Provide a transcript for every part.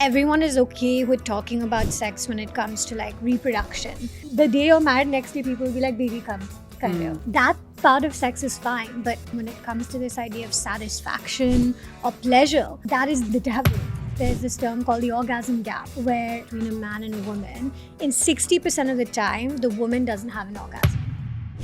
everyone is okay with talking about sex when it comes to like reproduction. The day you're married, next day people will be like, baby come, kind of. That part of sex is fine, but when it comes to this idea of satisfaction or pleasure, that is the taboo. There's this term called the orgasm gap, where between a man and a woman, in 60% of the time, the woman doesn't have an orgasm.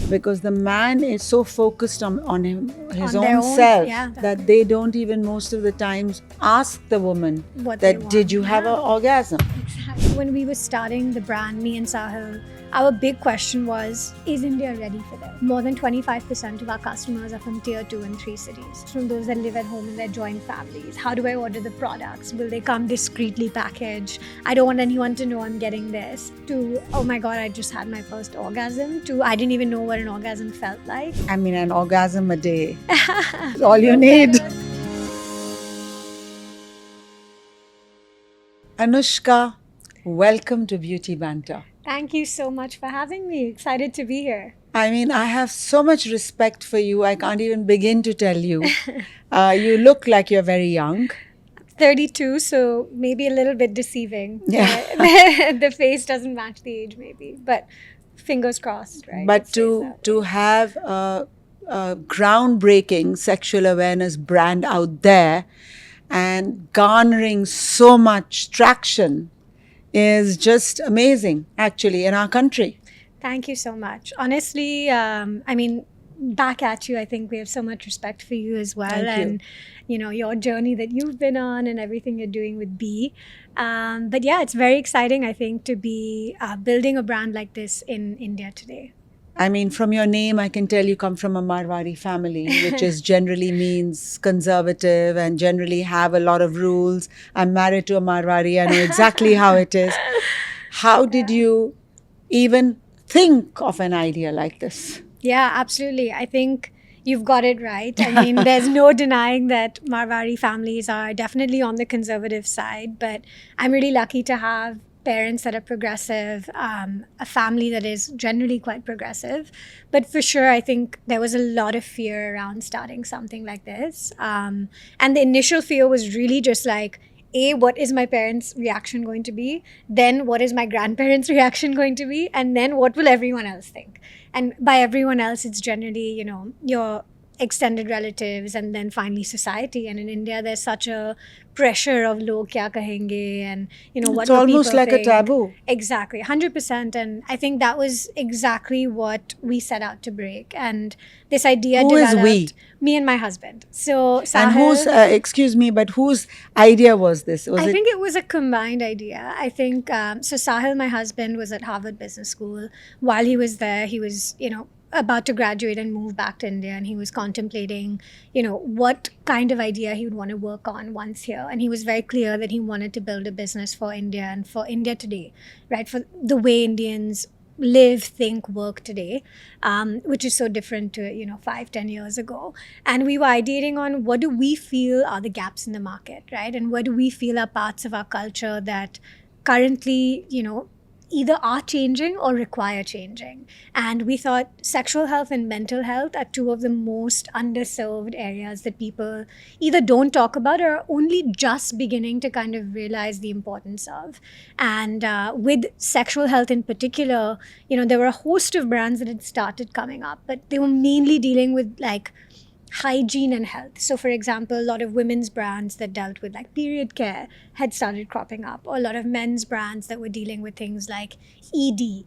Because the man is so focused on his On their own own, self yeah. that they don't even most of the times ask the woman What they that did want, you have yeah. an orgasm. Exactly. When we were starting the brand, me and Sahil, our big question was, is India ready for this? More than 25% of our customers are from tier 2 and 3 cities, from those that live at home in their joint families. How do I order the products? Will they come discreetly packaged? I don't want anyone to know I'm getting this. To, oh my God, I just had my first orgasm. To, I didn't even know what an orgasm felt like. I mean, an orgasm a day is all you need. Anushka, welcome to Beauty Banter. Thank you so much for having me. Excited to be here. I mean, I have so much respect for you. I can't even begin to tell you. You look like you're very young. 32, so maybe a little bit deceiving. Yeah. The face doesn't match the age, maybe, but fingers crossed, right? But It stays to that way. have a groundbreaking sexual awareness brand out there and garnering so much traction is just amazing, actually, in our country. Thank you so much. Honestly, I mean, back at you. I think we have so much respect for you as well, Thank you. and you know your journey that you've been on and everything you're doing with B. But yeah, it's very exciting. I think to be building a brand like this in India today. I mean, from your name, I can tell you come from a Marwari family, which is generally means conservative and generally have a lot of rules. I'm married to a Marwari. I know exactly how it is. How did you even think of an idea like this? Yeah, absolutely. I think you've got it right. I mean, there's no denying that Marwari families are definitely on the conservative side, but I'm really lucky to have parents that are progressive, a family that is generally quite progressive. But for sure, I think there was a lot of fear around starting something like this. And the initial fear was really just like, what is my parents' reaction going to be? Then what is my grandparents' reaction going to be? And then what will everyone else think? And by everyone else, it's generally, you know, your extended relatives and then finally society. And in India, there's such a pressure of log kya kahenge and, you know, what It's will almost people like a think. taboo. Exactly, 100%. And I think that was exactly what we set out to break. And this idea Who is developed. we? Me and my husband. So And Sahil, whose, excuse me, but whose idea was this? Was I it? think it was a combined idea. I think so. Sahil, my husband, was at Harvard Business School. While he was there, he was, you know, about to graduate and move back to India, and he was contemplating, you know, what kind of idea he would want to work on once here. And he was very clear that he wanted to build a business for India and for India today, right? For the way Indians live, think, work today, which is so different to, you know, 5-10 years ago. And we were ideating on what do we feel are the gaps in the market, right? And what do we feel are parts of our culture that currently, you know, either are changing or require changing. And we thought sexual health and mental health are two of the most underserved areas that people either don't talk about or are only just beginning to kind of realize the importance of. And with sexual health in particular, you know, there were a host of brands that had started coming up, but they were mainly dealing with like hygiene and health. So, for example, a lot of women's brands that dealt with like period care had started cropping up, or a lot of men's brands that were dealing with things like ED.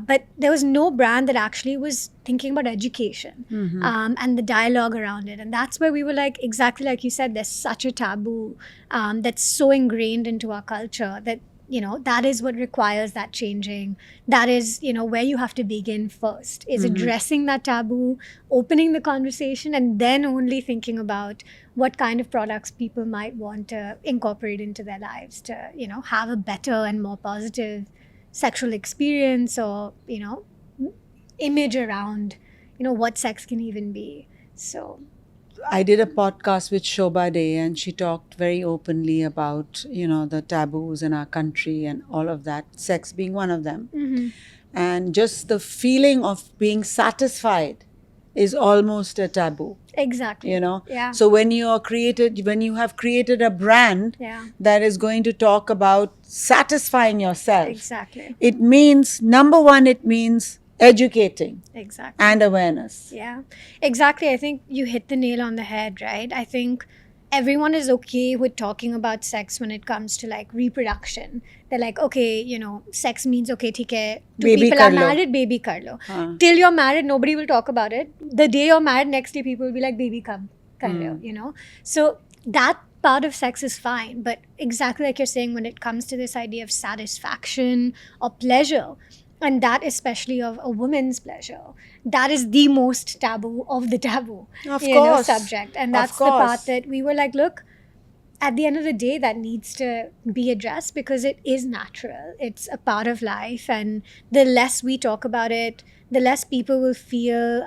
But there was no brand that actually was thinking about education and the dialogue around it. And that's where we were like, exactly like you said, there's such a taboo that's so ingrained into our culture that, you know, that is what requires that changing. That is, you know, where you have to begin first, is addressing that taboo, opening the conversation, and then only thinking about what kind of products people might want to incorporate into their lives to, you know, have a better and more positive sexual experience, or, you know, image around, you know, what sex can even be. So I did a podcast with Shobha Day, and she talked very openly about, you know, the taboos in our country and all of that, sex being one of them. And just the feeling of being satisfied is almost a taboo. Exactly. You know, Yeah. so when you have created a brand Yeah. that is going to talk about satisfying yourself, Exactly. it means, number one, it means educating Exactly. and awareness. Yeah, exactly. I think you hit the nail on the head, right? I think everyone is okay with talking about sex when it comes to like reproduction. They're like, okay, sex means okay, theek hai. Two Baby people kar are lo. married, baby kar lo. Huh. Till you're married, nobody will talk about it. The day you're married, next day people will be like, baby kab kar rahe ho, So that part of sex is fine, but exactly like you're saying, when it comes to this idea of satisfaction or pleasure, and that especially of a woman's pleasure, that is the most taboo of the taboo Of course. subject. And Of that's the part course. that we were like, look, at the end of the day, that needs to be addressed because it is natural, it's a part of life, and the less we talk about it, the less people will feel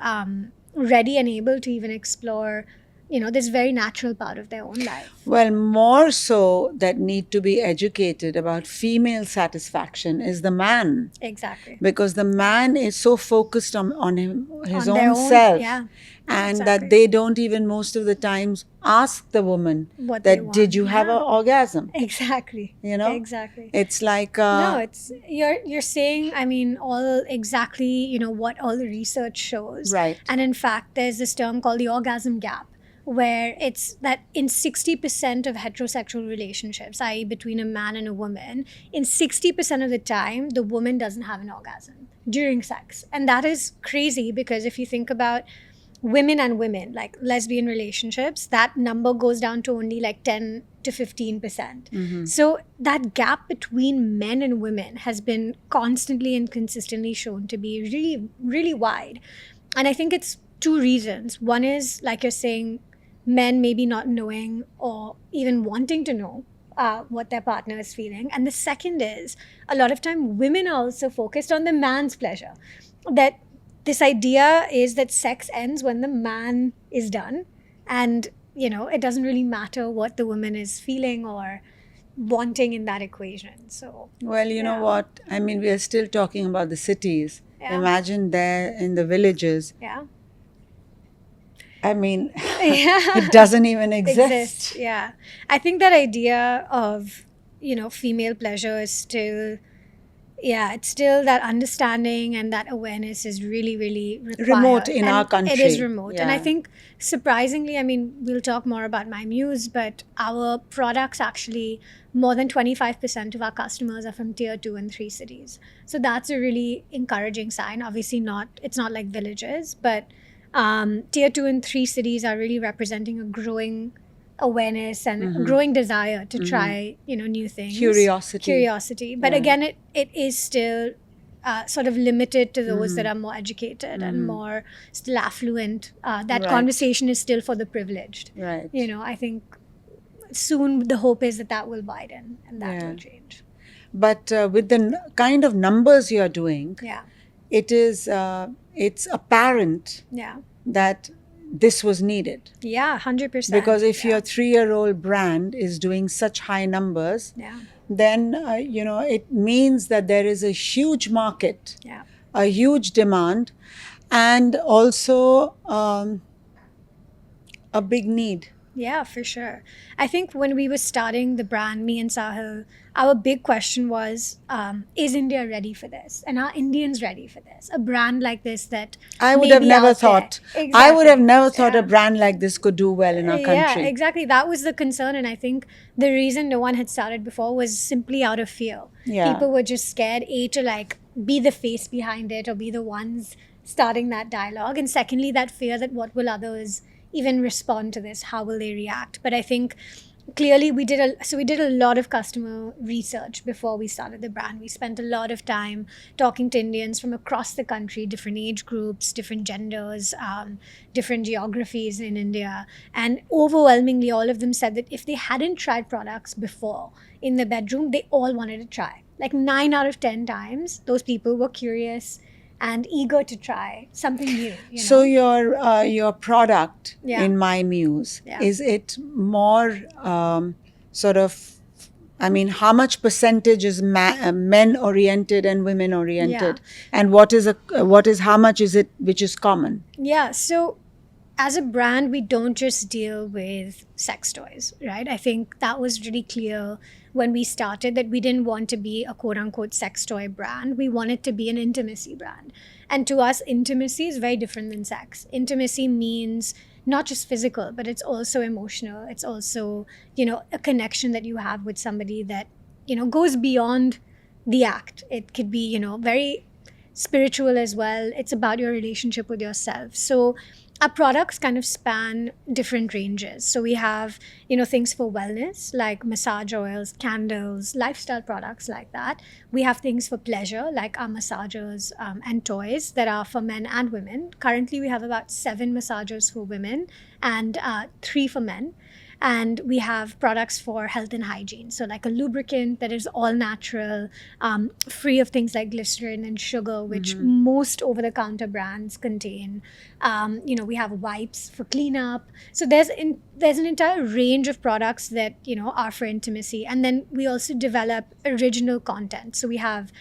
ready and able to even explore this very natural part of their own life. Well, more so that need to be educated about female satisfaction is the man. Exactly. Because the man is so focused on his On their own own, self. yeah. And Exactly. that they don't even most of the times ask the woman What they that, did want. you have Yeah. an orgasm? Exactly. You know? Exactly. It's like... No, it's you're saying, I mean, all exactly, what all the research shows. Right. And in fact, there's this term called the orgasm gap, where it's that in 60% of heterosexual relationships, i.e. between a man and a woman, in 60% of the time, the woman doesn't have an orgasm during sex. And that is crazy because if you think about women and women, like lesbian relationships, that number goes down to only like 10 to 15%. So that gap between men and women has been constantly and consistently shown to be really, really wide. And I think it's two reasons. One is, like you're saying, men maybe not knowing or even wanting to know what their partner is feeling. And the second is, a lot of time women are also focused on the man's pleasure. That this idea is that sex ends when the man is done, and it doesn't really matter what the woman is feeling or wanting in that equation. So Well, you know what? I mean, we are still talking about the cities. Yeah. Imagine there in the villages. yeah. I mean, Yeah. it doesn't even exist. Yeah. I think that idea of, female pleasure is still, it's still that understanding and that awareness is really, really required. Remote in And our country. It is remote. And I Yeah. think surprisingly, I mean, we'll talk more about My Muse, but our products actually, more than 25% of our customers are from tier 2 and 3 cities. So that's a really encouraging sign. Obviously it's not like villages, but tier 2 and 3 cities are really representing a growing awareness and a growing desire to try, new things. Curiosity. But again, it is still sort of limited to those that are more educated and more still affluent. That Right. conversation is still for the privileged. Right. I think soon the hope is that will widen and that will change. But with the kind of numbers you're doing, Yeah. it is it's apparent Yeah. that this was needed. Yeah, 100%. Because if your 3-year-old brand is doing such high numbers, Yeah. then it means that there is a huge market, Yeah. a huge demand, and also a big need. Yeah, for sure. I think when we were starting the brand, me and Sahil, our big question was, is India ready for this? And are Indians ready for this? A brand like this that I would may have be never out there. thought. I Exactly. would have never thought Yeah. a brand like this could do well in our country. Yeah, exactly. That was the concern. And I think the reason no one had started before was simply out of fear. Yeah. People were just scared, to like be the face behind it or be the ones starting that dialogue. And secondly, that fear that what will others even respond to this? How will they react? But I think clearly we did a lot of customer research before we started the brand. We spent a lot of time talking to Indians from across the country, different age groups, different genders, different geographies in India. And overwhelmingly, all of them said that if they hadn't tried products before in the bedroom, they all wanted to try. Like 9 out of 10 times, those people were curious and eager to try something new. So your product Yeah. in My Muse, Yeah. is it more sort of I mean, how much percentage is men oriented and women oriented, Yeah. and how much is it which is common? Yeah. So as a brand, we don't just deal with sex toys, right? I think that was really clear when we started that we didn't want to be a quote unquote sex toy brand. We wanted to be an intimacy brand. And to us, intimacy is very different than sex. Intimacy means not just physical, but it's also emotional. It's also, a connection that you have with somebody that, goes beyond the act. It could be, very spiritual as well. It's about your relationship with yourself. So our products kind of span different ranges. So we have, things for wellness like massage oils, candles, lifestyle products like that. We have things for pleasure like our massagers and toys that are for men and women. Currently, we have about 7 massagers for women and 3 for men. And we have products for health and hygiene. So, like a lubricant that is all natural, free of things like glycerin and sugar, which most over the counter brands contain. We have wipes for cleanup. So, there's an entire range of products that, are for intimacy. And then we also develop original content. So, we have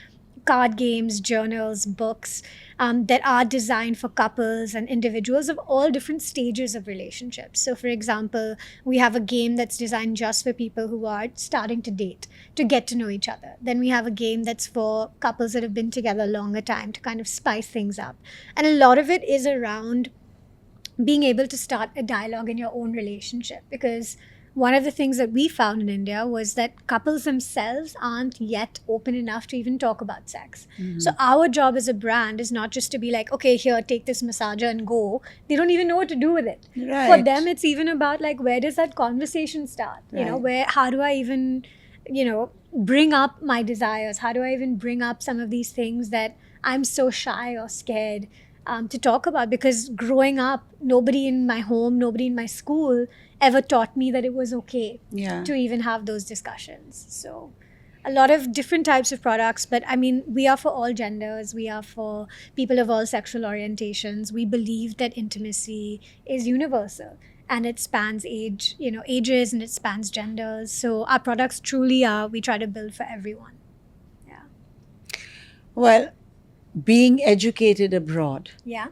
card games, journals, books that are designed for couples and individuals of all different stages of relationships. So, for example, we have a game that's designed just for people who are starting to date, to get to know each other. Then we have a game that's for couples that have been together a longer time to kind of spice things up. And a lot of it is around being able to start a dialogue in your own relationship, because one of the things that we found in India was that couples themselves aren't yet open enough to even talk about sex. So our job as a brand is not just to be like, okay, here, take this massager and go. They don't even know what to do with it. Right. For them, it's even about like, where does that conversation start? Right. How do I even, bring up my desires? How do I even bring up some of these things that I'm so shy or scared to talk about? Because growing up, nobody in my home, nobody in my school ever taught me that it was okay to even have those discussions. So a lot of different types of products, but I mean, we are for all genders. We are for people of all sexual orientations. We believe that intimacy is universal and it spans ages, and it spans genders. So our products truly are, we try to build for everyone. Yeah. Well, being educated abroad Yeah.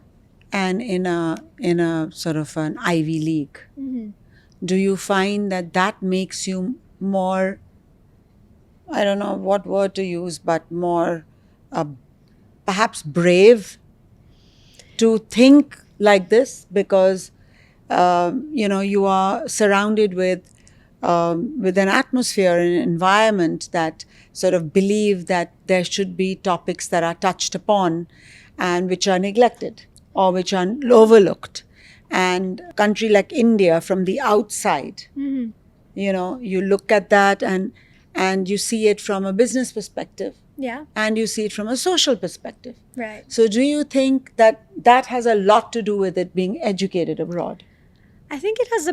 and in a sort of an Ivy League, do you find that makes you more, I don't know what word to use, but more perhaps brave to think like this? Because you are surrounded with an atmosphere and an environment that sort of believe that there should be topics that are touched upon and which are neglected or which are overlooked. And a country like India, from the outside, you look at that and you see it from a business perspective. Yeah. And you see it from a social perspective. Right. So do you think that has a lot to do with it being educated abroad? I think it has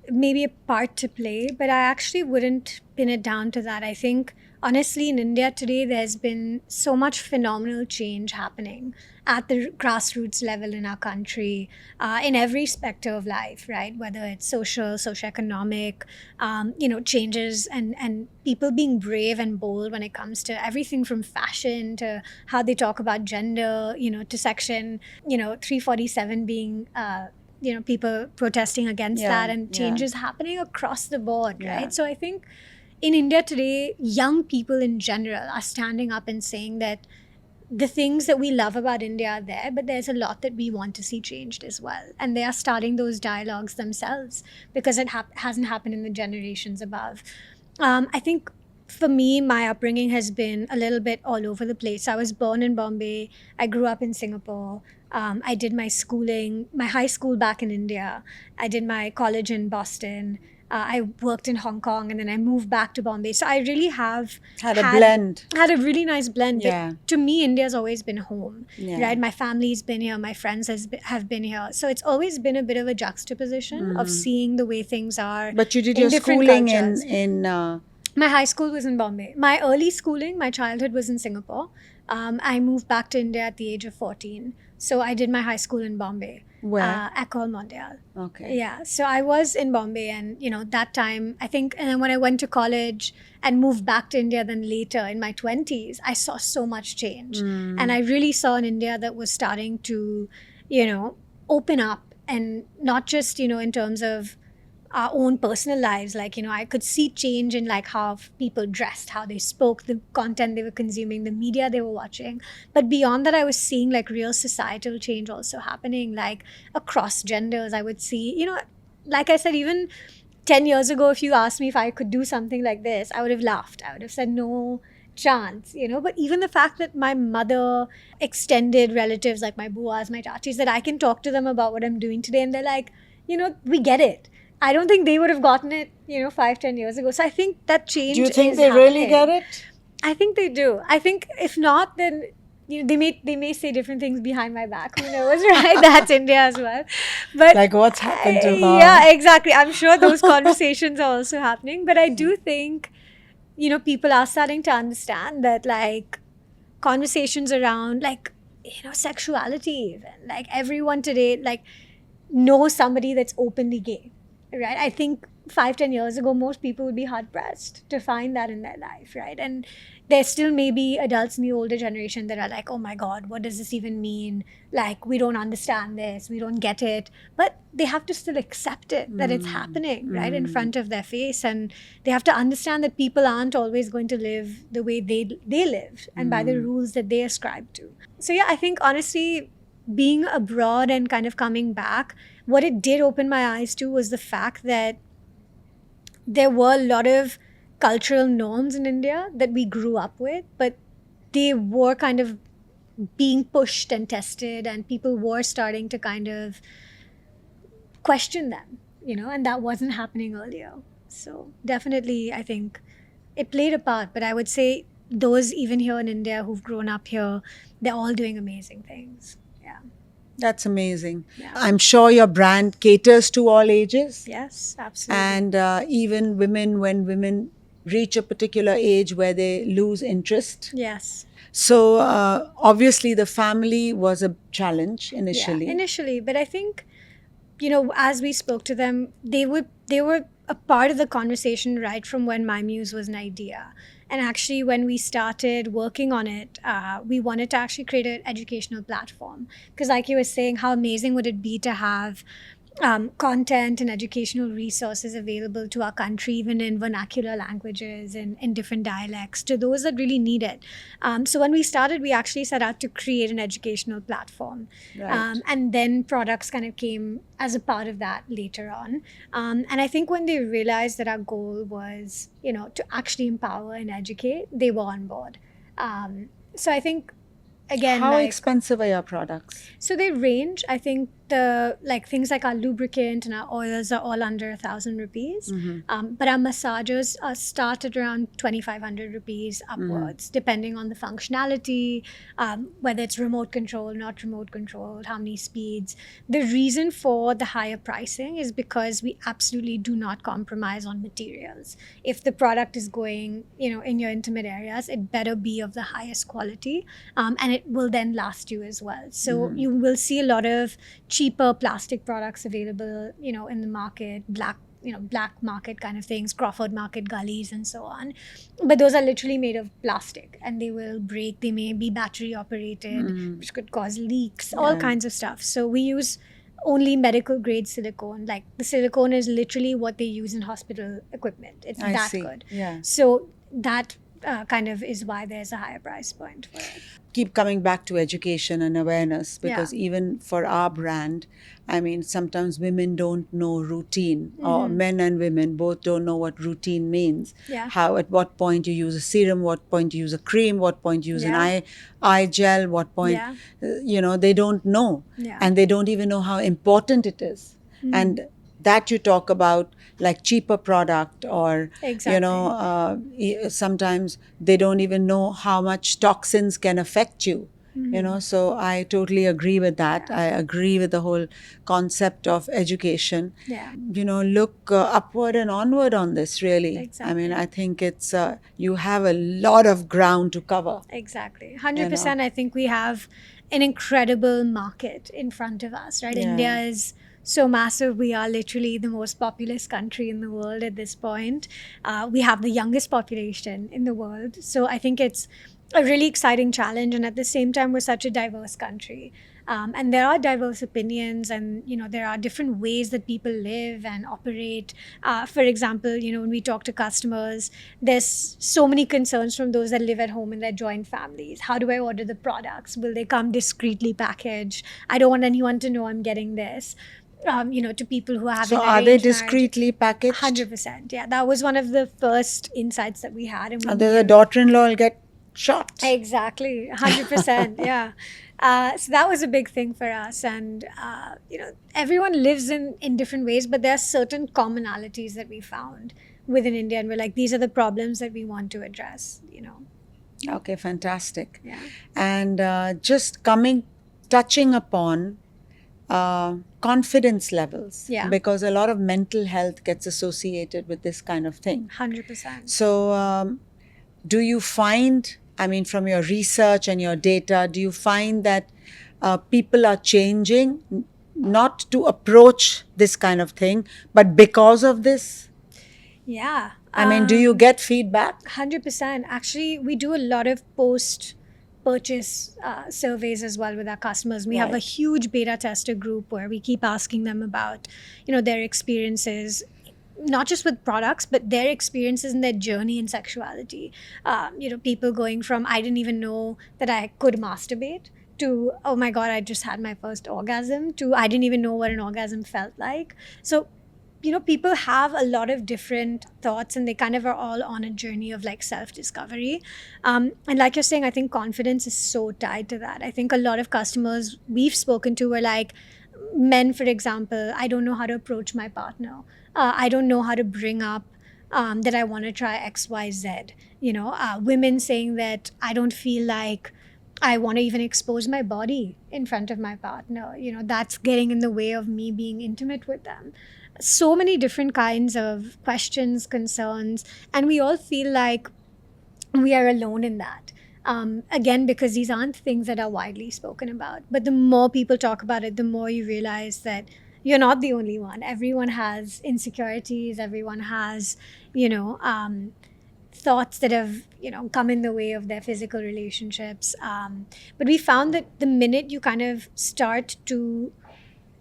maybe a part to play, but I actually wouldn't pin it down to that. I think honestly in India today there's been so much phenomenal change happening at the grassroots level in our country, in every specter of life, right? Whether it's social, socioeconomic, changes and people being brave and bold when it comes to everything from fashion to how they talk about gender, to section, 347 being people protesting against that, and changes happening across the board, right? So I think in India today, young people in general are standing up and saying that the things that we love about India are there, but there's a lot that we want to see changed as well. And they are starting those dialogues themselves because it hasn't happened in the generations above. I think for me, my upbringing has been a little bit all over the place. I was born in Bombay. I grew up in Singapore. I did my schooling, my high school back in India. I did my college in Boston. I worked in Hong Kong, and then I moved back to Bombay. So I really have had a blend. Had a really nice blend. Yeah. But to me, India's always been home, Yeah. right? My family's been here. My friends have been here. So it's always been a bit of a juxtaposition of seeing the way things are. But you did in your different schooling cultures. in My high school was in Bombay. My early schooling, my childhood was in Singapore. I moved back to India at the age of 14. So I did my high school in Bombay. Where? École Mondiale. Okay. Yeah, so I was in Bombay, and that time I think, and then when I went to college and moved back to India, then later in my 20s, I saw so much change, and I really saw an India that was starting to, open up, and not just in terms of our own personal lives. Like, I could see change in like how people dressed, how they spoke, the content they were consuming, the media they were watching. But beyond that, I was seeing like real societal change also happening, like across genders. I would see, like I said, even 10 years ago, if you asked me if I could do something like this, I would have laughed. I would have said no chance. But even the fact that my mother, extended relatives like my buas, my tatis, that I can talk to them about what I'm doing today, and they're like, we get it. I don't think they would have gotten it, 5-10 years ago. So I think that change. Do you think is they really happening. get it? I think they do. I think if not, then they may say different things behind my back. Who knows, right? That's India as well. But Like what's happened to her? Yeah, exactly. I'm sure those conversations are also happening. But I do think, people are starting to understand that, like, conversations around, like, sexuality, even, like, everyone today, like, knows somebody that's openly gay. Right? I think 5-10 years ago, most people would be hard pressed to find that in their life, right? And there still may be adults in the older generation that are like, oh my God, what does this even mean? Like, we don't understand this, we don't get it. But they have to still accept it, that it's happening, right, in front of their face. And they have to understand that people aren't always going to live the way they live and by the rules that they ascribe to. So yeah, I think honestly, being abroad and kind of coming back, what it did open my eyes to was the fact that there were a lot of cultural norms in India that we grew up with, but they were kind of being pushed and tested, and people were starting to kind of question them, and that wasn't happening earlier. So definitely, I think it played a part, but I would say those even here in India who've grown up here, they're all doing amazing things. Yeah. That's amazing. Yeah. I'm sure your brand caters to all ages. Yes, absolutely. And even women, when women reach a particular age where they lose interest. Yes. So obviously the family was a challenge initially. Yeah, initially. But I think, as we spoke to them, they were a part of the conversation right from when My Muse was an idea. And actually, when we started working on it, we wanted to actually create an educational platform. Because like you were saying, how amazing would it be to have content and educational resources available to our country, even in vernacular languages and in different dialects, to those that really need it. So when we started, we actually set out to create an educational platform. Right. And then products kind of came as a part of that later on. And I think when they realized that our goal was, to actually empower and educate, they were on board. So I think, again, how like, expensive are your products? So they range. I think things like our lubricant and our oils are all under 1,000 rupees. But our massagers start at around 2,500 rupees upwards, depending on the functionality, whether it's remote control, not remote controlled, how many speeds. The reason for the higher pricing is because we absolutely do not compromise on materials. If the product is going, in your intimate areas, it better be of the highest quality, and it will then last you as well. So you will see a lot of cheaper plastic products available, in the market, black market kind of things, Crawford Market gullies and so on. But those are literally made of plastic, and they will break. They may be battery operated, which could cause leaks, all kinds of stuff. So we use only medical grade silicone. Like, the silicone is literally what they use in hospital equipment. It's I that see. good. Yeah. So that kind of is why there's a higher price point for it. Keep coming back to education and awareness, because even for our brand, I mean, sometimes women don't know routine, or men and women both don't know what routine means. Yeah. How, at what point you use a serum, what point you use a cream, what point you use an eye gel, what point, they don't know. Yeah. And they don't even know how important it is. And that you talk about, like cheaper product, or sometimes they don't even know how much toxins can affect you. So I totally agree with that. I agree with the whole concept of education. Look upward and onward on this, really. Exactly. I mean, I think it's you have a lot of ground to cover. Exactly. 100%. I think we have an incredible market in front of us, right? Yeah. India is so massive. We are literally the most populous country in the world at this point. We have the youngest population in the world. So I think it's a really exciting challenge. And at the same time, we're such a diverse country. And there are diverse opinions, and there are different ways that people live and operate. For example, when we talk to customers, there's so many concerns from those that live at home in their joint families. How do I order the products? Will they come discreetly packaged? I don't want anyone to know I'm getting this. To people who have So an are they arranged marriage. discreetly packaged? 100%. Yeah, that was one of the first insights that we had. And we And then the knew- daughter-in-law will get shot. Exactly, 100%. Yeah. So that was a big thing for us. And, everyone lives in different ways, but there are certain commonalities that we found within India. And we're like, these are the problems that we want to address. Okay, fantastic. Yeah. And just touching upon confidence levels. Yeah. Because a lot of mental health gets associated with this kind of thing. 100%. So do you find, from your research and your data, do you find that people are changing not to approach this kind of thing, but because of this? Yeah. Do you get feedback? 100%. Actually, we do a lot of post-purchase surveys as well with our customers. We have a Right. huge beta tester group where we keep asking them about, their experiences, not just with products, but their experiences in their journey in sexuality. People going from, I didn't even know that I could masturbate, to, oh my God, I just had my first orgasm, to, I didn't even know what an orgasm felt like. So, people have a lot of different thoughts, and they kind of are all on a journey of like self-discovery. And like you're saying, I think confidence is so tied to that. I think a lot of customers we've spoken to were like, men, for example, I don't know how to approach my partner. I don't know how to bring up that I want to try X, Y, Z. Women saying that I don't feel like I want to even expose my body in front of my partner. That's getting in the way of me being intimate with them. So many different kinds of questions, concerns, and we all feel like we are alone in that. Again, because these aren't things that are widely spoken about. But the more people talk about it, the more you realize that you're not the only one. Everyone has insecurities. Everyone has, thoughts that have, come in the way of their physical relationships. But we found that the minute you kind of start to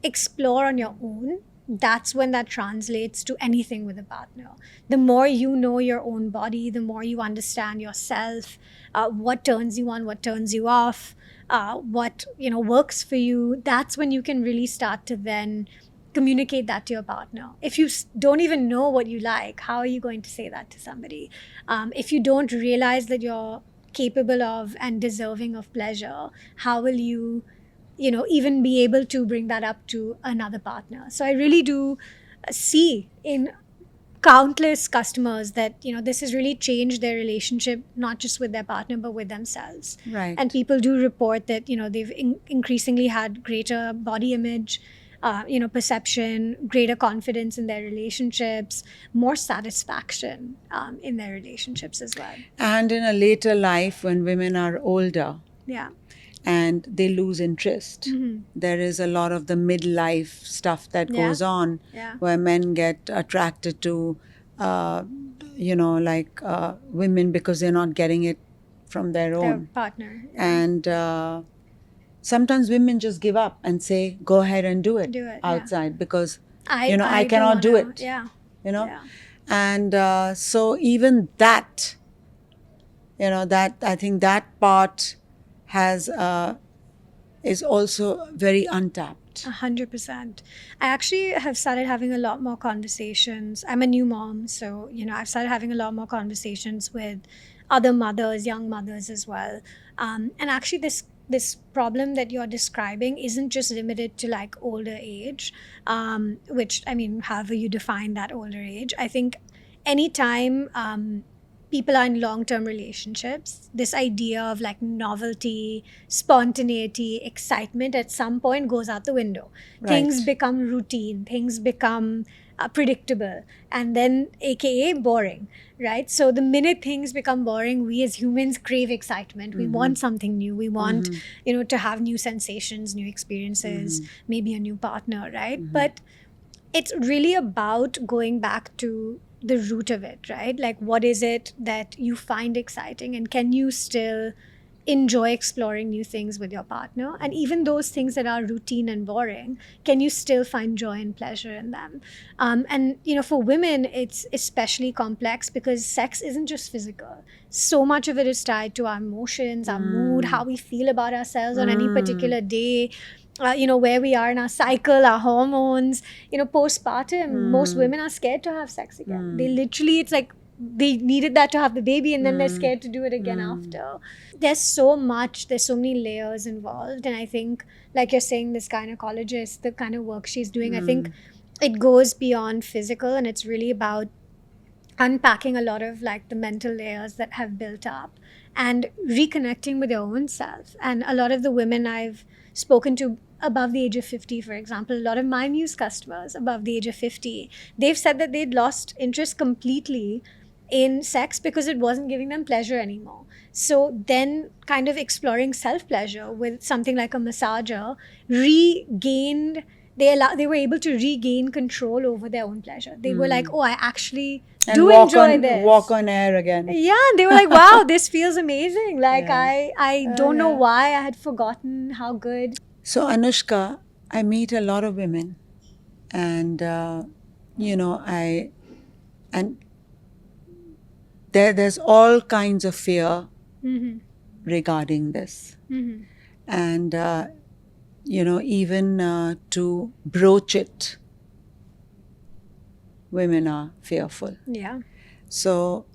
explore on your own, that's when that translates to anything with a partner. The more you know your own body, the more you understand yourself, what turns you on, what turns you off, what works for you. That's when you can really start to then communicate that to your partner. If you don't even know what you like, how are you going to say that to somebody? If you don't realize that you're capable of and deserving of pleasure, how will you even be able to bring that up to another partner? So I really do see in countless customers that, this has really changed their relationship, not just with their partner, but with themselves. Right. And people do report that, they've increasingly had greater body image, perception, greater confidence in their relationships, more satisfaction in their relationships as well. And in a later life, when women are older, Yeah. and they lose interest. There is a lot of the midlife stuff that Yeah. goes on, Yeah. where men get attracted to, women because they're not getting it from their Their own. partner. And sometimes women just give up and say, go ahead and do it, Do it, yeah. outside because, I I don't cannot do wanna- it. Yeah. Yeah. And so even that, that I think that part has is also very untapped. 100%. I actually have started having a lot more conversations. I'm a new mom, so I've started having a lot more conversations with other mothers, young mothers as well. And actually, this problem that you're describing isn't just limited to like older age, which however you define that older age. I think anytime people are in long-term relationships, this idea of like novelty, spontaneity, excitement at some point goes out the window. Right. Things become routine. Things become predictable, and then aka boring, right? So the minute things become boring, we as humans crave excitement. We want something new. We want, to have new sensations, new experiences, maybe a new partner, right? But it's really about going back to the root of it, right? Like, what is it that you find exciting, and can you still enjoy exploring new things with your partner? And even those things that are routine and boring, can you still find joy and pleasure in them? And for women, it's especially complex because sex isn't just physical. So much of it is tied to our emotions, our mood, how we feel about ourselves on any particular day, where we are in our cycle, our hormones. Postpartum, most women are scared to have sex again. They literally, it's like they needed that to have the baby, and then they're scared to do it again after. There's so many layers involved. And I think, like you're saying, this gynecologist, the kind of work she's doing, I think it goes beyond physical, and it's really about unpacking a lot of like the mental layers that have built up and reconnecting with your own self. And a lot of the women I've spoken to above the age of 50, for example, a lot of my Muse customers above the age of 50, they've said that they'd lost interest completely in sex because it wasn't giving them pleasure anymore. So then kind of exploring self-pleasure with something like a massager regained, they were able to regain control over their own pleasure. They were like, oh, I actually do enjoy this. Walk on air again. Yeah, and they were like, wow, this feels amazing. Like, I don't know why I had forgotten how good. So, Anushka, I meet a lot of women, and there's all kinds of fear regarding this, and even to broach it, women are fearful. Yeah. So,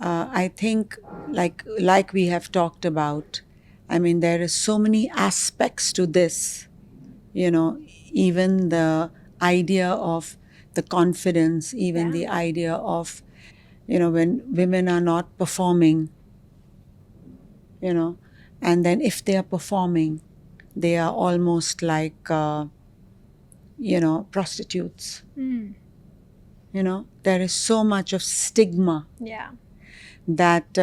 I think, like we have talked about, I mean, there is so many aspects to this, even the idea of the confidence, even the idea of, when women are not performing, and then if they are performing, they are almost like, prostitutes. There is so much of stigma that,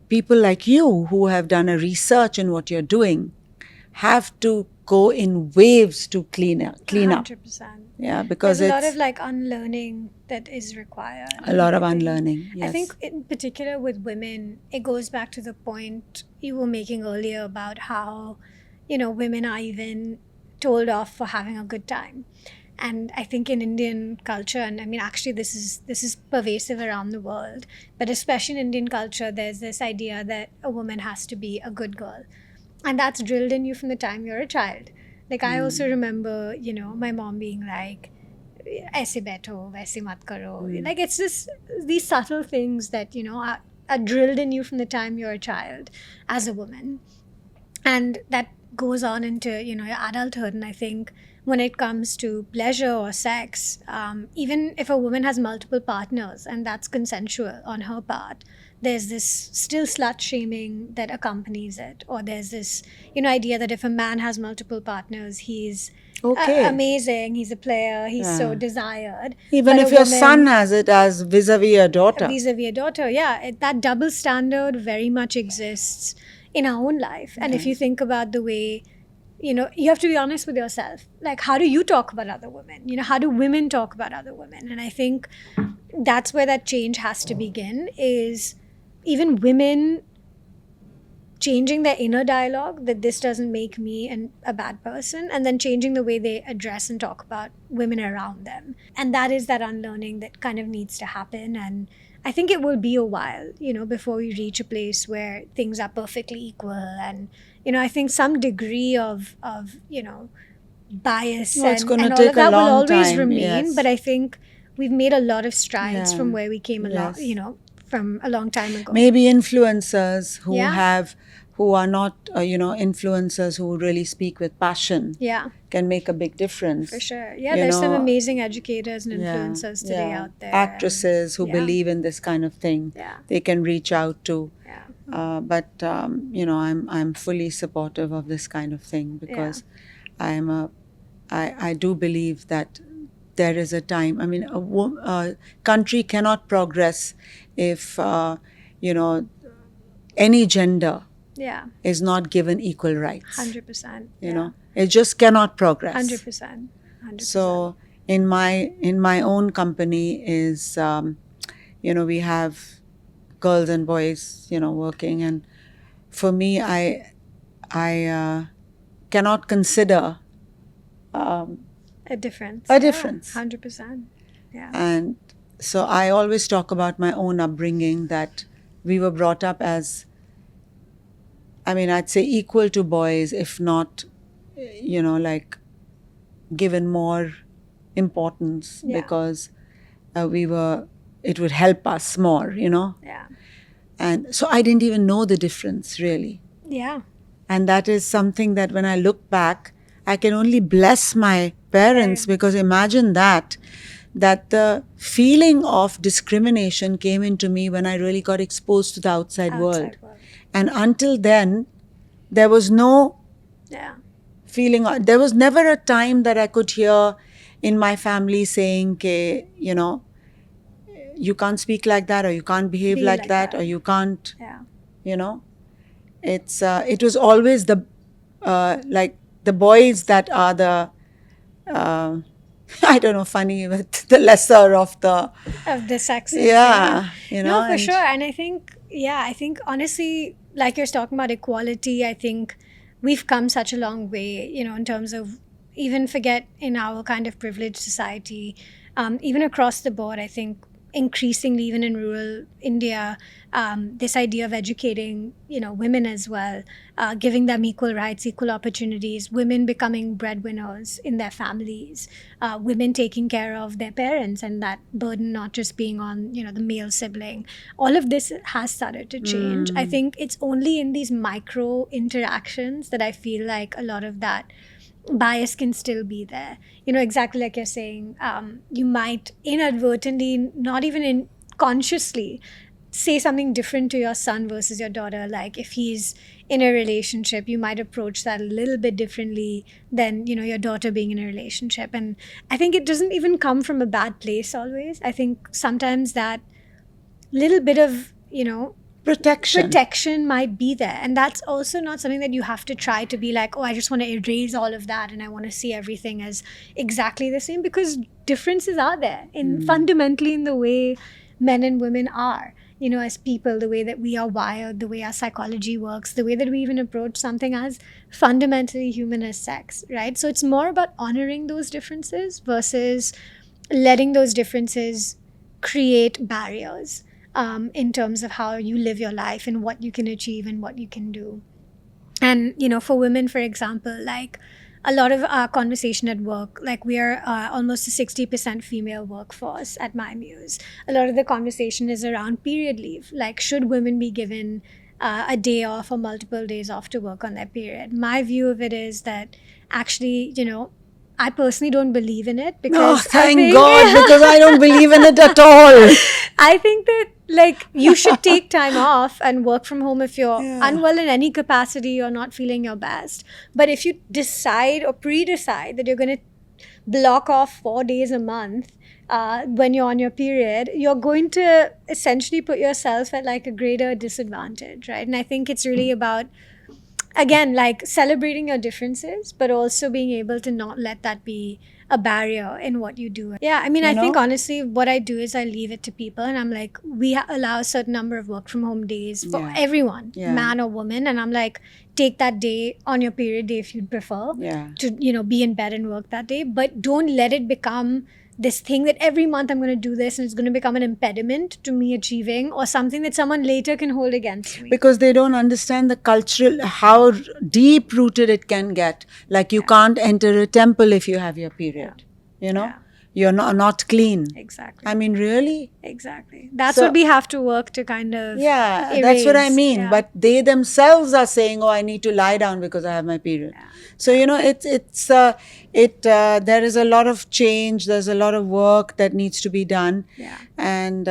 people like you who have done a research in what you're doing have to go in waves to clean up. 100%. Yeah, because there's a it's lot of like unlearning that is required. a lot of unlearning. Yes. I think in particular with women, it goes back to the point you were making earlier about how, women are even told off for having a good time. And I think in Indian culture, and I mean, actually this is pervasive around the world, but especially in Indian culture, there's this idea that a woman has to be a good girl. And that's drilled in you from the time you're a child. Like, I also remember, my mom being like, aise baitho, waise mat karo. Like, it's just these subtle things that, are drilled in you from the time you're a child as a woman. And that goes on into, your adulthood. And I think when it comes to pleasure or sex, even if a woman has multiple partners and that's consensual on her part, there's this still slut shaming that accompanies it. Or there's this, idea that if a man has multiple partners, he's amazing, he's a player, he's so desired. Even But if a your woman- son has it as vis-a-vis a daughter. vis-a-vis a daughter, that double standard very much exists in our own life. And if you think about the way, you have to be honest with yourself. Like, how do you talk about other women? How do women talk about other women? And I think that's where that change has to begin, is even women changing their inner dialogue, that this doesn't make me a bad person, and then changing the way they address and talk about women around them. And that is that unlearning that kind of needs to happen. And I think it will be a while, before we reach a place where things are perfectly equal. And, I think some degree of bias it's and gonna all take of that a will long always time, remain. yes. But I think we've made a lot of strides from where we came along, Yes. from a long time ago. Maybe influencers who Yeah. who are not, influencers who really speak with passion Yeah, can make a big difference. for sure. Yeah, You there's some know, amazing educators and Yeah, influencers today yeah. out there. Actresses who Yeah. believe in this kind of thing, Yeah. they can reach out to. Yeah. But I'm fully supportive of this kind of thing because I do believe that there is a time. I mean, a country cannot progress if, any gender Yeah. is not given equal rights. 100%. You know, it just cannot progress. 100%. 100%. So in my own company is, we have girls and boys, working, and for me, I cannot consider a difference. a difference. 100%. Yeah. And so I always talk about my own upbringing, that we were brought up as, I'd say equal to boys, if not, like given more importance, Yeah. because it would help us more, Yeah. And so I didn't even know the difference, really. Yeah. And that is something that when I look back, I can only bless my parents, because imagine that the feeling of discrimination came into me when I really got exposed to the outside world. And until then, there was no Yeah. feeling. There was never a time that I could hear in my family saying, you can't speak like that, or you can't behave Be like like that, that. or you can't, Yeah. it was always the boys that are the, I don't know, funny, but the lesser of the, Of the sexes. yeah, No, for and- sure. And I think honestly, like you're talking about equality, I think we've come such a long way, in terms of, even forget in our kind of privileged society, even across the board, I think increasingly, even in rural India, this idea of educating, women as well, giving them equal rights, equal opportunities, women becoming breadwinners in their families, women taking care of their parents, and that burden not just being on, the male sibling. All of this has started to change. I think it's only in these micro interactions that I feel like a lot of that bias can still be there. Exactly like you're saying, you might inadvertently, not even consciously, say something different to your son versus your daughter. Like if he's in a relationship, you might approach that a little bit differently than, your daughter being in a relationship. And I think it doesn't even come from a bad place always. I think sometimes that little bit of, protection might be there, and that's also not something that you have to try to be like, oh, I just want to erase all of that and I want to see everything as exactly the same, because differences are there in fundamentally in the way men and women are, as people, the way that we are wired, the way our psychology works, the way that we even approach something as fundamentally human as sex, right? So it's more about honoring those differences versus letting those differences create barriers in terms of how you live your life and what you can achieve and what you can do. And, for women, for example, like a lot of our conversation at work, like we are almost a 60% female workforce at My Muse. A lot of the conversation is around period leave. Like, should women be given a day off or multiple days off to work on their period? My view of it is that actually, I personally don't believe in it, because thank God, because I don't believe in it at all. I think that you should take time off and work from home if you're unwell in any capacity or not feeling your best. But if you decide or pre-decide that you're going to block off 4 days a month when you're on your period, you're going to essentially put yourself at a greater disadvantage, right? And I think it's really about, again, celebrating your differences, but also being able to not let that be a barrier in what you do. Yeah, I mean, I think honestly, what I do is I leave it to people, and I'm like, we allow a certain number of work from home days for everyone, man or woman, and I'm like, take that day on your period day if you'd prefer to, be in bed and work that day, but don't let it become this thing that every month I'm going to do this and it's going to become an impediment to me achieving, or something that someone later can hold against me. Because they don't understand the cultural, how deep rooted it can get. Like you can't enter a temple if you have your period, you're not clean. Exactly. I mean, really? Exactly. That's what we have to work to kind of erase. That's what I mean. But they themselves are saying, oh, I need to lie down because I have my period. So, there is a lot of change. There's a lot of work that needs to be done. and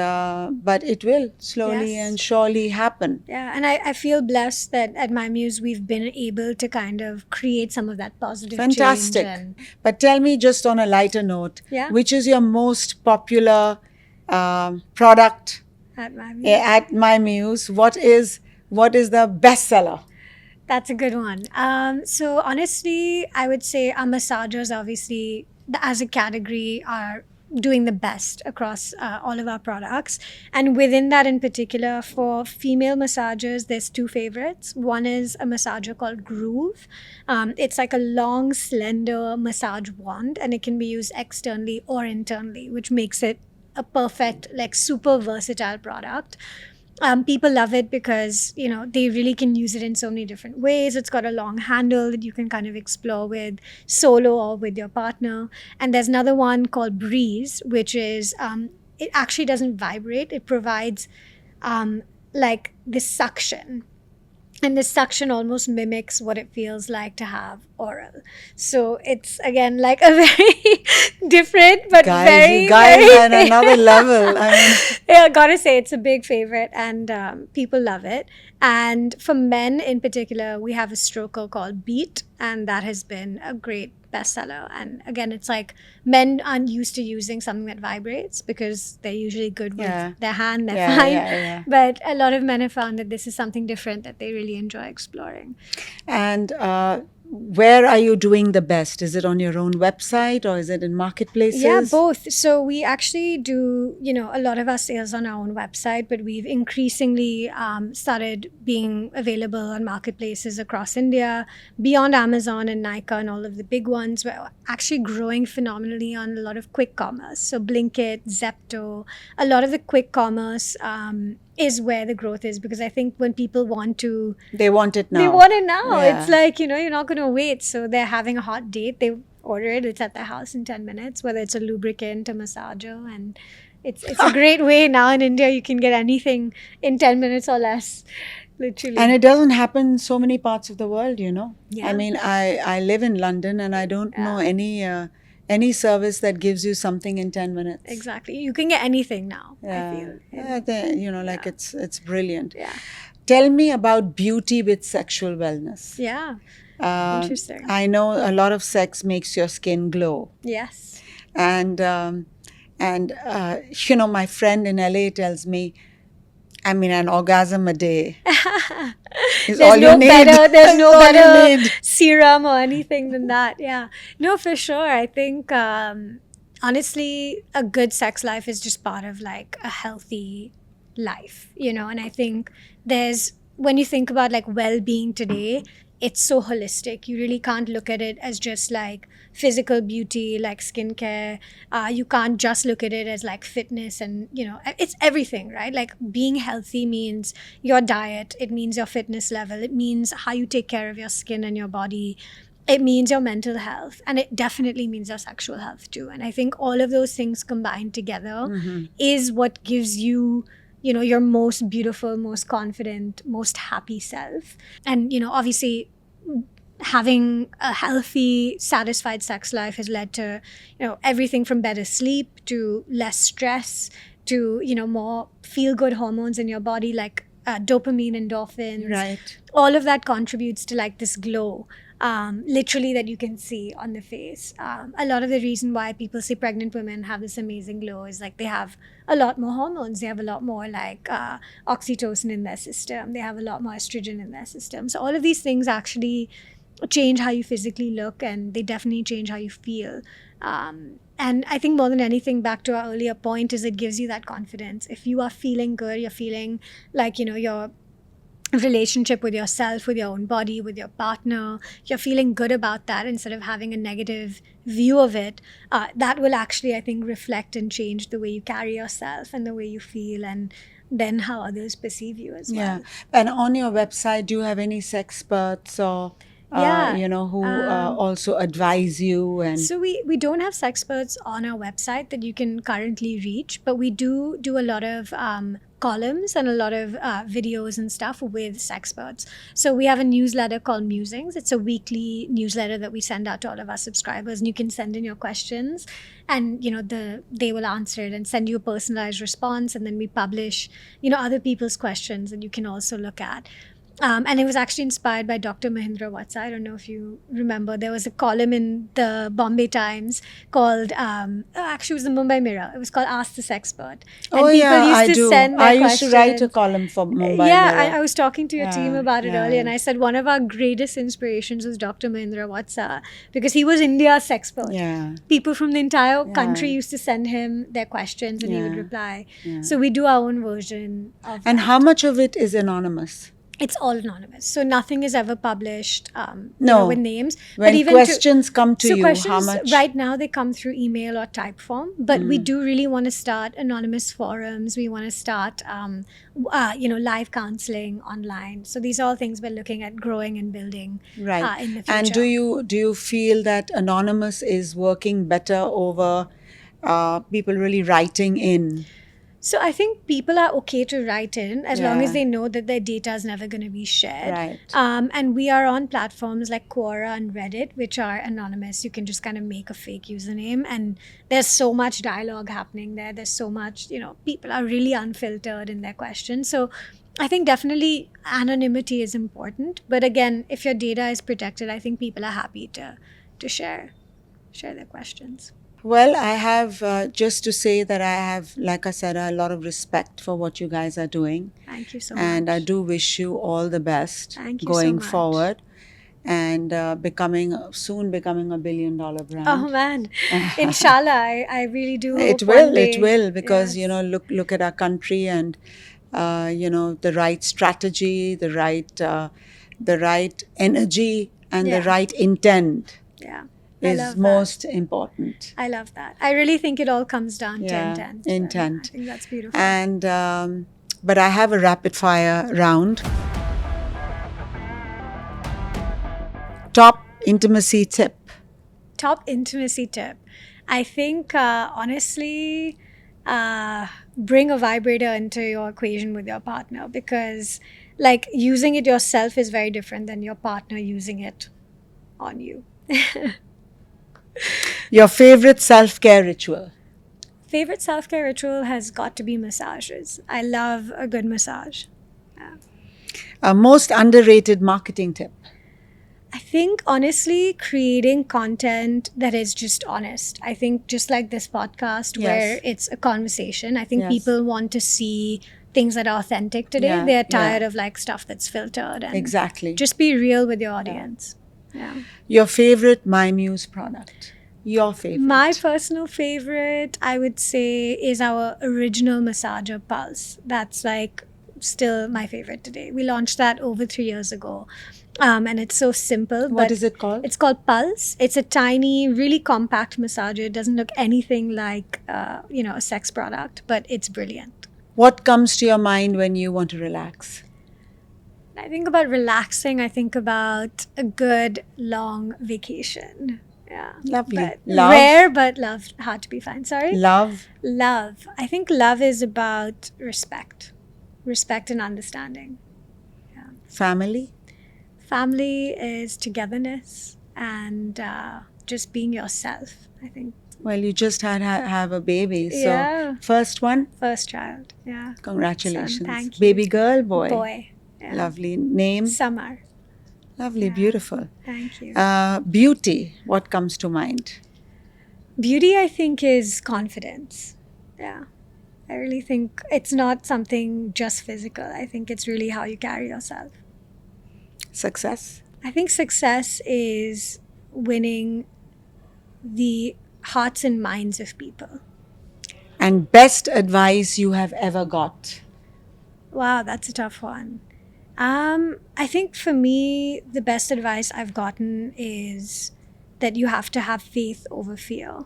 but it will slowly Yes. and surely happen. Yeah, and I feel blessed that at My Muse we've been able to kind of create some of that positive Fantastic. change. And But tell me, just on a lighter note, Yeah. which is your most popular product at My Muse. at My Muse? What is the bestseller? That's a good one. So honestly, I would say our massagers, obviously, as a category, are doing the best across all of our products. And within that, in particular, for female massagers, there's two favorites. One is a massager called Groove. It's like a long, slender massage wand, and it can be used externally or internally, which makes it a perfect, like, super versatile product. People love it because they really can use it in so many different ways. It's got a long handle that you can kind of explore with solo or with your partner. And there's another one called Breeze, which is it actually doesn't vibrate. It provides like this suction. And this suction almost mimics what it feels like to have oral. So it's, again, like a very different but very, You guys very are at another level. I mean, yeah, gotta say it's a big favorite, and people love it. And for men in particular, we have a stroker called Beat, and that has been a great bestseller. And again, it's like men aren't used to using something that vibrates because they're usually good with Yeah. their hand, they're Yeah, fine. yeah. But a lot of men have found that this is something different that they really enjoy exploring. And where are you doing the best? Is it on your own website or is it in marketplaces? Yeah, both. So we actually do, a lot of our sales on our own website, but we've increasingly started being available on marketplaces across India, beyond Amazon and Nykaa and all of the big ones. We're actually growing phenomenally on a lot of quick commerce. So Blinkit, Zepto, a lot of the quick commerce is where the growth is, because I think when people want to, They want it now. they want it now. Yeah. It's like, you're not going to wait. So they're having a hot date. They order it. It's at their house in 10 minutes, whether it's a lubricant, a massager. And it's a great way now in India. You can get anything in 10 minutes or less, literally. And it doesn't happen in so many parts of the world, Yeah. I mean, I live in London and I don't know any service that gives you something in 10 minutes. Exactly. You can get anything now, Yeah. I feel. It's brilliant. Yeah. Tell me about beauty with sexual wellness. Yeah. Interesting. I know a lot of sex makes your skin glow. Yes. And my friend in LA tells me, I mean, an orgasm a day is all you need. There's no All you better need. serum or anything than that. Yeah. No, for sure. I think, honestly, a good sex life is just part of like a healthy life, and I think when you think about like well-being today, it's so holistic. You really can't look at it as just like physical beauty, like skincare. You can't just look at it as like fitness, and it's everything, right? Like being healthy means your diet, it means your fitness level, it means how you take care of your skin and your body, it means your mental health, and it definitely means your sexual health too. And I think all of those things combined together is what gives you your most beautiful, most confident, most happy self. And obviously having a healthy, satisfied sex life has led to everything from better sleep to less stress to more feel-good hormones in your body, like dopamine, endorphins. Right. All of that contributes to like this glow, literally, that you can see on the face. A lot of the reason why people say pregnant women have this amazing glow is like they have a lot more hormones. They have a lot more like oxytocin in their system. They have a lot more estrogen in their system. So all of these things actually change how you physically look, and they definitely change how you feel. And I think more than anything, back to our earlier point, is it gives you that confidence. If you are feeling good, you're feeling like, your relationship with yourself, with your own body, with your partner, you're feeling good about that instead of having a negative view of it, that will actually, I think, reflect and change the way you carry yourself and the way you feel, and then how others perceive you as well. Yeah. And on your website, do you have any sexperts or who also advise you? And So we don't have sexperts on our website that you can currently reach, but we do a lot of columns and a lot of videos and stuff with sexperts. So we have a newsletter called Musings. It's a weekly newsletter that we send out to all of our subscribers, and you can send in your questions, and they will answer it and send you a personalized response, and then we publish other people's questions that you can also look at. And it was actually inspired by Dr. Mahindra Vatsa. I don't know if you remember. There was a column in the Bombay Times called, actually it was the Mumbai Mirror. It was called Ask the Sexpert. And I do. Send their I used to write a questions. column for Mumbai Yeah, Mirror. I was talking to your team about it yeah. earlier, and I said one of our greatest inspirations was Dr. Mahindra Vatsa, because he was India's sexpert. Yeah. People from the entire country used to send him their questions, and he would reply. So we do our own version of And that. how much of it is anonymous? It's all anonymous, so nothing is ever published with names. When questions come to you, questions, how much? Right now they come through email or type form, but we do really want to start anonymous forums. We want to start live counseling online. So these are all things we're looking at growing and building Right. in the future. And do you feel that anonymous is working better over people really writing in? So I think people are okay to write in as long as Yeah. they know that their data is never going to be shared. Right. And we are on platforms like Quora and Reddit, which are anonymous. You can just kind of make a fake username, and there's so much dialogue happening there. There's so much, people are really unfiltered in their questions. So I think definitely anonymity is important. But again, if your data is protected, I think people are happy to share their questions. Well, I have just to say that I have, like I said, a lot of respect for what you guys are doing. Thank you so much. And I do wish you all the best Thank you going so much. forward and becoming a $1 billion brand. Oh man, inshallah, I really do hope It will, one day. it will, because Yes. look at our country and the right strategy, the right energy, and the Yeah. right intent Yeah, I love is that. most important. I love that. I really think it all comes down to Yeah, intent. So intent. I think that's beautiful. And but I have a rapid fire round. Top intimacy tip. Top intimacy tip. I think honestly, bring a vibrator into your equation with your partner, because like using it yourself is very different than your partner using it on you. Your favorite self-care ritual. Favorite self-care ritual has got to be massages. I love a good massage. A most underrated marketing tip. I think honestly, creating content that is just honest. I think just like this podcast, where Yes. it's a conversation, I think Yes. people want to see things that are authentic today. Yeah, They're tired yeah. of like stuff that's filtered, and Exactly. just be real with your audience. Yeah. Your favorite My Muse product. Your favorite. My personal favorite, I would say, is our original massager Pulse. That's like still my favorite today. We launched that over 3 years ago. And it's so simple. What but is it called? It's called Pulse. It's a tiny, really compact massager. It doesn't look anything like, a sex product, but it's brilliant. What comes to your mind when you want to relax? I think about relaxing. I think about a good, long vacation. Yeah. Lovely. But Love? rare, but love, hard to be found. Sorry? Love. Love. I think love is about respect and understanding. Family. Family is togetherness and just being yourself, I think. Well, you just have a baby. So Yeah. first one, First child, yeah. congratulations. Son, thank you. Baby girl, boy. Boy. Yeah. Lovely name. Summer. Lovely, beautiful. Thank you. Beauty, what comes to mind? Beauty, I think, is confidence. Yeah. I really think it's not something just physical. I think it's really how you carry yourself. Success? I think success is winning the hearts and minds of people. And best advice you have ever got? Wow, that's a tough one. I think for me, the best advice I've gotten is that you have to have faith over fear.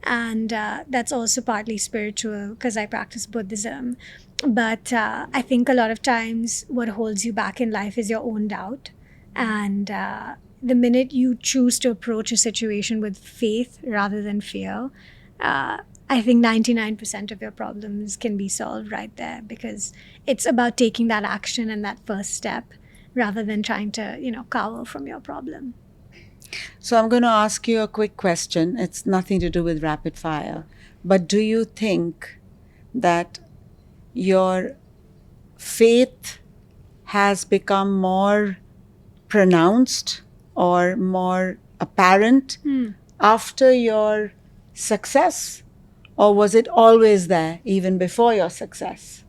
And that's also partly spiritual because I practice Buddhism. But I think a lot of times what holds you back in life is your own doubt. And the minute you choose to approach a situation with faith rather than fear, I think 99% of your problems can be solved right there, because it's about taking that action and that first step rather than trying to, cower from your problem. So I'm going to ask you a quick question. It's nothing to do with rapid fire. But do you think that your faith has become more pronounced or more apparent after your success? Or was it always there even before your success?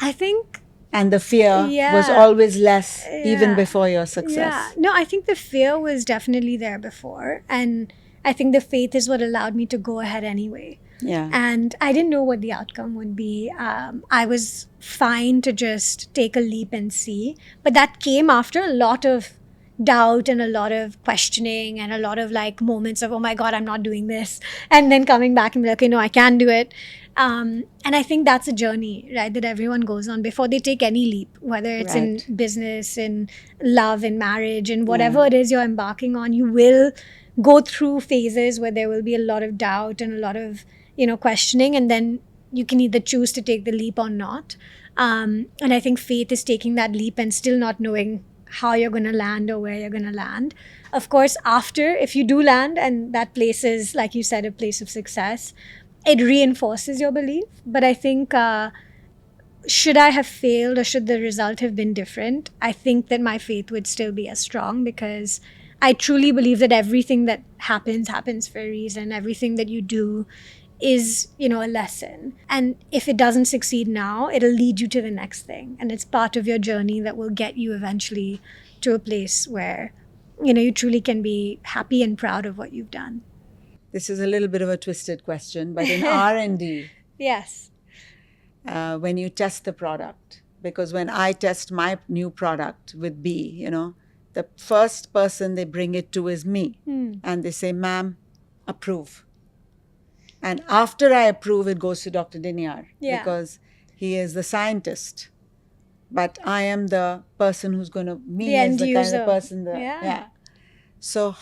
I think And the fear was Yeah. always less even Yeah. before your success. Yeah. No, I think the fear was definitely there before. And I think the faith is what allowed me to go ahead anyway. Yeah. And I didn't know what the outcome would be. I was fine to just take a leap and see. But that came after a lot of doubt and a lot of questioning and a lot of like moments of, oh my God, I'm not doing this. And then coming back and be like, okay, no, I can do it. And I think that's a journey, right, that everyone goes on before they take any leap, whether it's Right. in business, in love, in marriage, in whatever it is you're embarking on. You will go through phases where there will be a lot of doubt and a lot of, questioning, and then you can either choose to take the leap or not. And I think faith is taking that leap and still not knowing how you're going to land or where you're going to land. Of course, after, if you do land and that place is, like you said, a place of success, it reinforces your belief. But I think, should I have failed or should the result have been different, I think that my faith would still be as strong, because I truly believe that everything that happens for a reason. Everything that you do is, a lesson. And if it doesn't succeed now, it'll lead you to the next thing. And it's part of your journey that will get you eventually to a place where, you truly can be happy and proud of what you've done. This is a little bit of a twisted question, but in R&D, Yes. when you test the product, because when I test my new product with B, the first person they bring it to is me. And they say, ma'am, approve. And after I approve, it goes to Dr. Dinyar, Yeah. because he is the scientist. But I am the person who's going to, me The as end the kind user. of person that, Yeah. So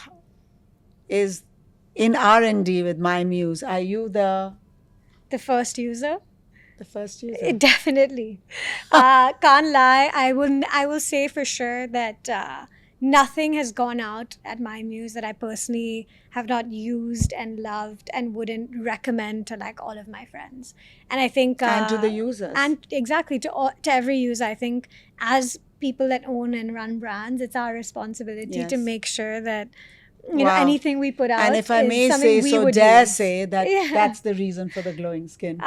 is in R&D with My Muse, are you the The first user? first user? Definitely. Can't lie. I will say for sure that nothing has gone out at My Muse that I personally have not used and loved and wouldn't recommend to like all of my friends. And I think And to the users. and exactly to every user. I think as people that own and run brands, it's our responsibility to Yes. make sure that Wow. anything we put out And if I is may something say we so, would dare use. say that Yeah. that's the reason for the glowing skin.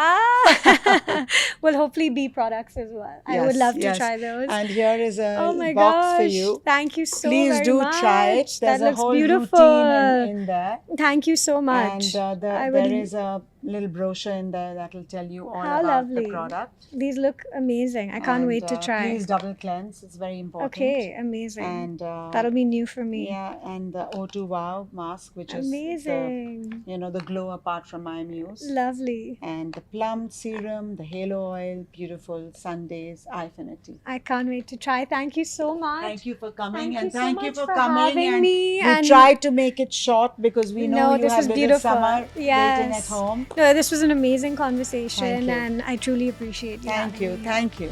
Well, hopefully B products as well. I would Yes, love to yes. try those. And here is a Oh my box for gosh. you. Thank you so Please very do much. try it. There's That a looks whole beautiful. routine in there. Thank you so much. And there is a little brochure in there that will tell you all How about lovely. the product. These look amazing. I can't And, wait to try. Please double cleanse. It's very important. Okay, amazing. And That'll be new for me. yeah, and the O2 Wow mask, which is Amazing. the glow apart from My Muse. Lovely. And the plum serum, the halo oil, beautiful Sundays, Eyefinity. I can't wait to try. Thank you so much. Thank you for coming, Thank and you so thank you much for for coming. having and me, we and- tried to make it short because we know No, you this have was little beautiful. summer waiting at Yes. home. No, this was an amazing conversation, Thank you. and I truly appreciate you. Thank having you, me. thank you.